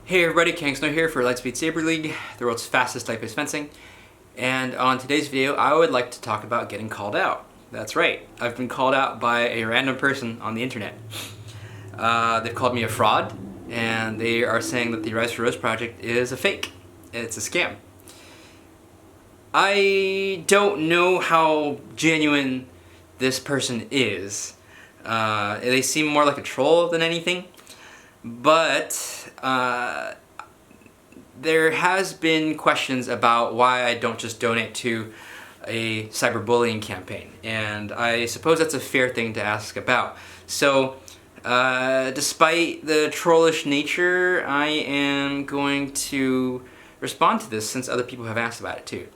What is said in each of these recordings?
Hey everybody, Kang Snow here for Lightspeed Saber League, the world's fastest type-based fencing. And on today's video, I would like to talk about getting called out. That's right, I've been called out by a random person on the internet. They've called me a fraud, and they are saying that the Rise for Rose project is a fake. It's a scam. I don't know how genuine this person is. They seem more like a troll than anything. But there has been questions about why I don't just donate to a cyberbullying campaign, and I suppose that's a fair thing to ask about. So despite the trollish nature, I am going to respond to this since other people have asked about it too.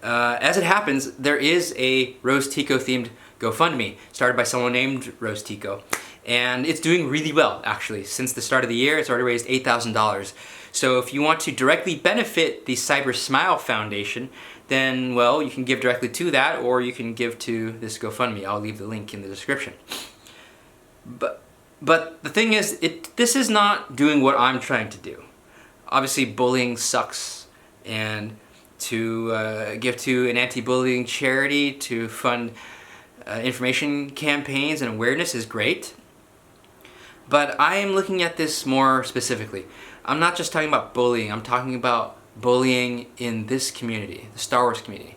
As it happens, there is a Rose Tico themed GoFundMe started by someone named Rose Tico. And it's doing really well, actually. Since the start of the year, it's already raised $8,000. So if you want to directly benefit the Cyber Smile Foundation, then, well, you can give directly to that, or you can give to this GoFundMe. I'll leave the link in the description. But the thing is, this is not doing what I'm trying to do. Obviously, bullying sucks, and to give to an anti-bullying charity to fund information campaigns and awareness is great. But I am looking at this more specifically. I'm not just talking about bullying, I'm talking about bullying in this community, the Star Wars community.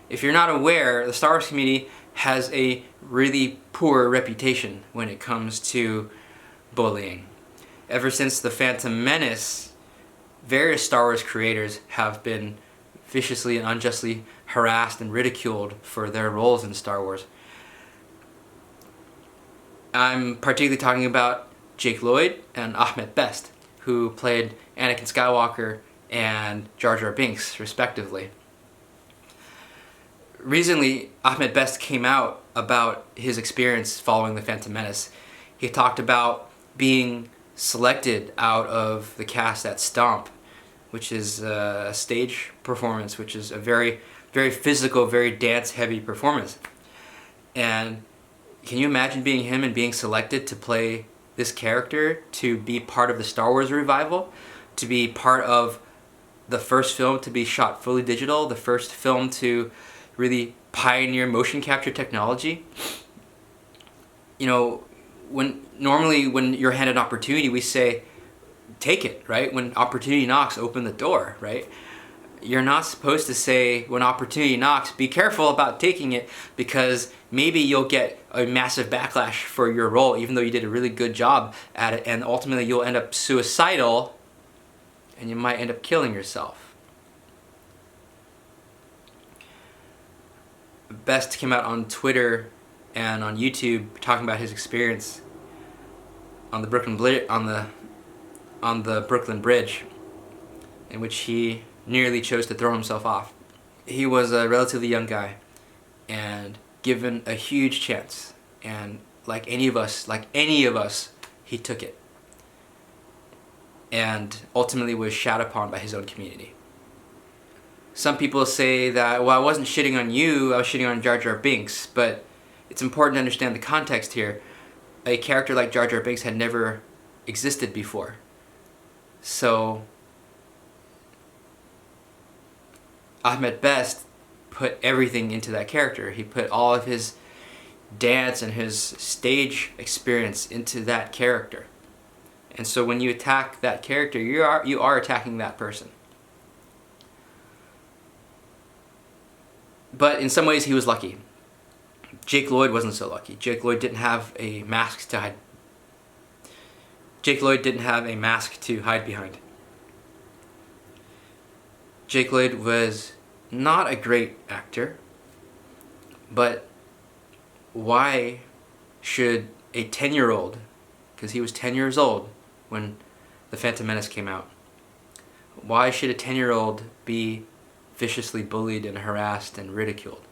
If you're not aware, the Star Wars community has a really poor reputation when it comes to bullying. Ever since The Phantom Menace, various Star Wars creators have been viciously and unjustly harassed and ridiculed for their roles in Star Wars. I'm particularly talking about Jake Lloyd and Ahmed Best, who played Anakin Skywalker and Jar Jar Binks, respectively. Recently, Ahmed Best came out about his experience following The Phantom Menace. He talked about being selected out of the cast at Stomp, which is a stage performance, which is a very, very physical, very dance-heavy performance. And can you imagine being him and being selected to play this character, to be part of the Star Wars revival, to be part of the first film to be shot fully digital, the first film to really pioneer motion capture technology? You know, normally when you're handed an opportunity, we say, take it, right? When opportunity knocks, open the door, right? You're not supposed to say, when opportunity knocks, be careful about taking it, because maybe you'll get a massive backlash for your role, even though you did a really good job at it, and ultimately you'll end up suicidal, and you might end up killing yourself. Best came out on Twitter and on YouTube talking about his experience on the Brooklyn Bridge, in which he nearly chose to throw himself off. He was a relatively young guy and given a huge chance, and like any of us, he took it, and ultimately was shat upon by his own community. Some people say that, well, I wasn't shitting on you, I was shitting on Jar Jar Binks, but it's important to understand the context here. A character like Jar Jar Binks had never existed before. So Ahmed Best put everything into that character. He put all of his dance and his stage experience into that character. And so when you attack that character, you are attacking that person. But in some ways he was lucky. Jake Lloyd wasn't so lucky. Jake Lloyd didn't have a mask to hide. Jake Lloyd didn't have a mask to hide behind. Jake Lloyd was not a great actor, but why should a 10-year-old, because he was 10 years old when The Phantom Menace came out, why should a 10-year-old be viciously bullied and harassed and ridiculed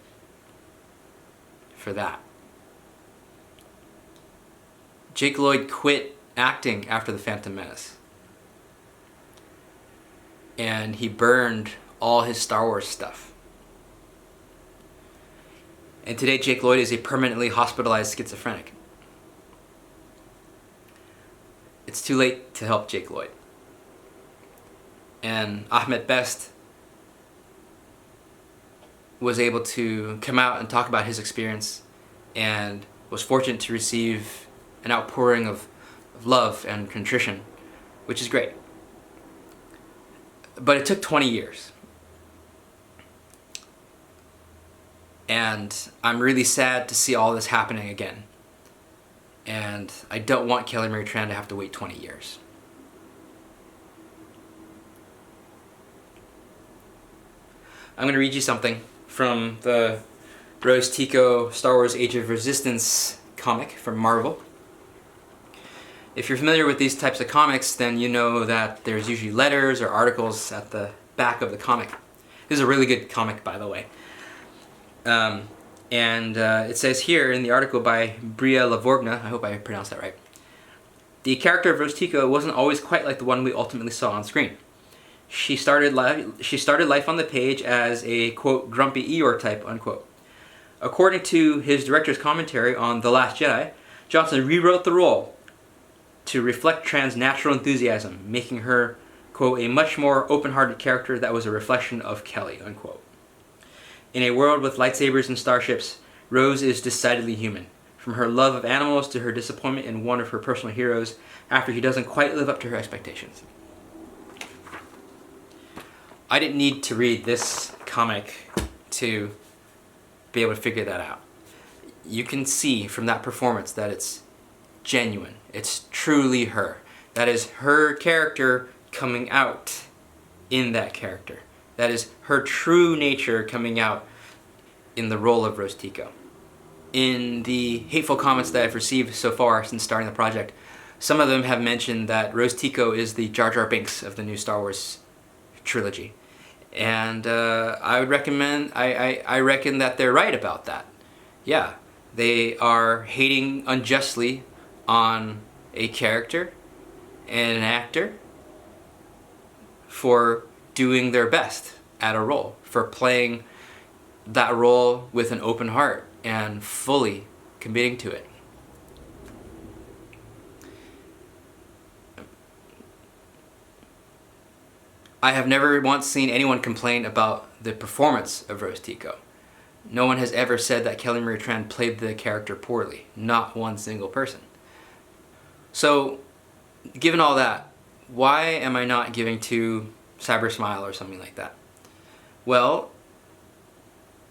for that? Jake Lloyd quit acting after The Phantom Menace, and he burned all his Star Wars stuff. And today Jake Lloyd is a permanently hospitalized schizophrenic. It's too late to help Jake Lloyd. And Ahmed Best was able to come out and talk about his experience and was fortunate to receive an outpouring of love and contrition, which is great. But it took 20 years. And I'm really sad to see all this happening again. And I don't want Kelly Marie Tran to have to wait 20 years. I'm going to read you something from the Rose Tico Star Wars Age of Resistance comic from Marvel. If you're familiar with these types of comics, then you know that there's usually letters or articles at the back of the comic. This is a really good comic, by the way. It says here in the article by Bria Lavorgna, I hope I pronounced that right, the character of Rose Tico wasn't always quite like the one we ultimately saw on screen. She started life on the page as a, quote, grumpy Eeyore type, unquote. According to his director's commentary on The Last Jedi, Johnson rewrote the role to reflect Tran's natural enthusiasm, making her, quote, a much more open-hearted character that was a reflection of Kelly, unquote. In a world with lightsabers and starships, Rose is decidedly human. From her love of animals to her disappointment in one of her personal heroes after he doesn't quite live up to her expectations. I didn't need to read this comic to be able to figure that out. You can see from that performance that it's genuine. It's truly her. That is her character coming out in that character. That is her true nature coming out in the role of Rose Tico. In the hateful comments that I've received so far since starting the project, some of them have mentioned that Rose Tico is the Jar Jar Binks of the new Star Wars trilogy. And I would recommend, I reckon that they're right about that. Yeah, they are hating unjustly on a character and an actor for doing their best at a role, for playing that role with an open heart and fully committing to it. I have never once seen anyone complain about the performance of Rose Tico. No one has ever said that Kelly Marie Tran played the character poorly. Not one single person. So, given all that, why am I not giving to Cyber Smile or something like that? Well,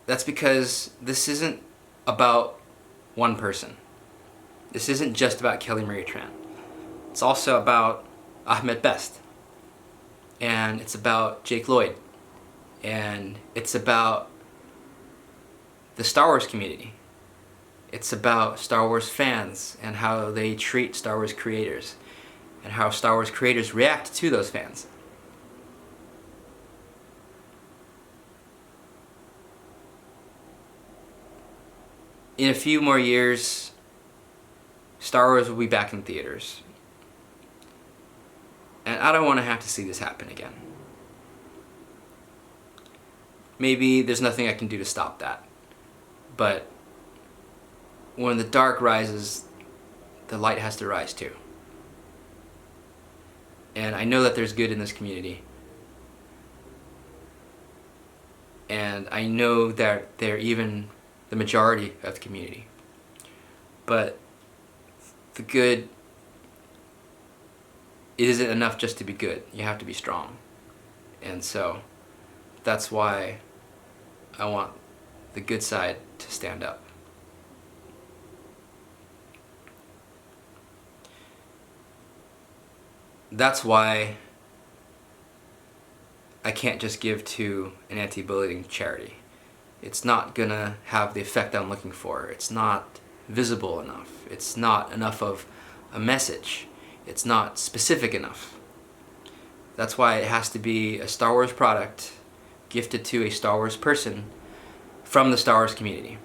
that's because this isn't about one person. This isn't just about Kelly Marie Tran. It's also about Ahmed Best. And it's about Jake Lloyd. And it's about the Star Wars community. It's about Star Wars fans and how they treat Star Wars creators and how Star Wars creators react to those fans. In a few more years, Star Wars will be back in theaters. And I don't want to have to see this happen again. Maybe there's nothing I can do to stop that. But when the dark rises, the light has to rise too. And I know that there's good in this community. And I know that they're even the majority of the community. But the good, it isn't enough just to be good. You have to be strong. And so that's why I want the good side to stand up. That's why I can't just give to an anti-bullying charity. It's not gonna have the effect I'm looking for. It's not visible enough. It's not enough of a message. It's not specific enough. That's why it has to be a Star Wars product gifted to a Star Wars person from the Star Wars community.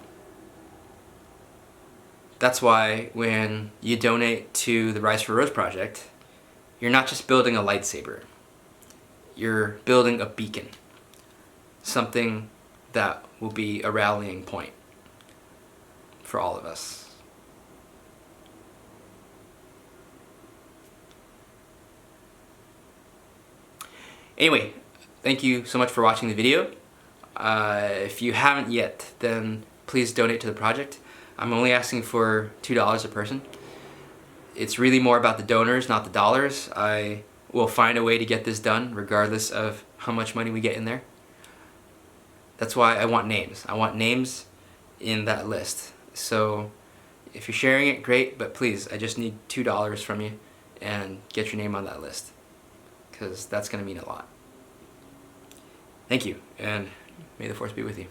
That's why when you donate to the Rise for Rose project, you're not just building a lightsaber. You're building a beacon. Something that will be a rallying point for all of us. Anyway, thank you so much for watching the video. If you haven't yet, then please donate to the project. I'm only asking for $2 a person. It's really more about the donors, not the dollars. I will find a way to get this done regardless of how much money we get in there. That's why I want names. I want names in that list. So if you're sharing it, great, but please, I just need $2 from you and get your name on that list, because that's going to mean a lot. Thank you, and may the force be with you.